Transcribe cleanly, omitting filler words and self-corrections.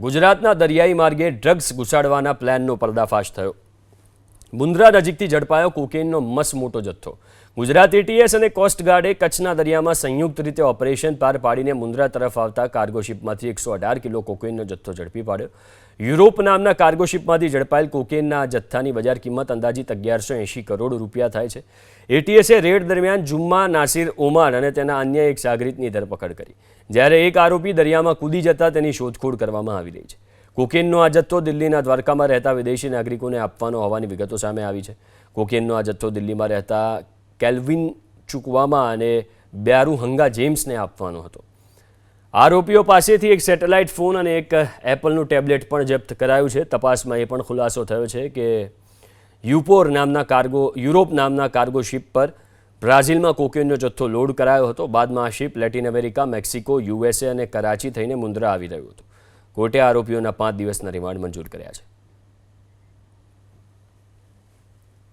ગુજરાતના દરિયાઈ માર્ગે ડ્રગ્સ ઘુસાડવાના પ્લાનનો પર્દાફાશ થયો। મુન્દ્રા નજીકથી ઝડપાયો કોકેનનો મસમોટો જથ્થો। ગુજરાત એટીએસ અને કોસ્ટગાર્ડે કચ્છના દરિયામાં સંયુક્ત રીતે ઓપરેશન પાર પાડીને મુન્દ્રા તરફ આવતા કાર્ગો શિપમાંથી 118 કિલો કોકેનનો જથ્થો ઝડપી પાડ્યો। યુરોપ નામના કાર્ગો શિપમાંથી ઝડપાયેલ કોકેનના જથ્થાની બજાર કિંમત અંદાજિત 1180 કરોડ રૂપિયા થાય છે। એટીએસે રેડ દરમિયાન જુમ્મા નાસિર ઓમાન અને તેના અન્ય એક સાગરીતની ધરપકડ કરી, જ્યારે એક આરોપી દરિયામાં કૂદી જતા તેની શોધખોળ કરવામાં આવી રહી છે। કોકેનનો આ જથ્થો દિલ્હીના દ્વારકામાં રહેતા વિદેશી નાગરિકોને આપવાનો હોવાની વિગતો સામે આવી છે। કોકેનનો આ જથ્થો દિલ્હીમાં રહેતા કેલ્વિન ચુકવામા અને બ્યારુહંગા જેમ્સને આપવાનો હતો। આરોપીઓ પાસેથી એક સેટેલાઇટ ફોન અને એક એપલનું ટેબ્લેટ પણ જપ્ત કરાયું છે। તપાસમાં એ પણ ખુલાસો થયો છે કે યુરોપ નામના કાર્ગો શિપ પર બ્રાઝિલમાં કોકેનનો જથ્થો લોડ કરાયો હતો। બાદમાં આ ship Latin America, Mexico, USA અને કરાચી થઈને મુન્દ્રા આવી રહ્યું હતું। કોર્ટે આરોપીઓના 5 દિવસના રિમાન્ડ મંજૂર કર્યા છે।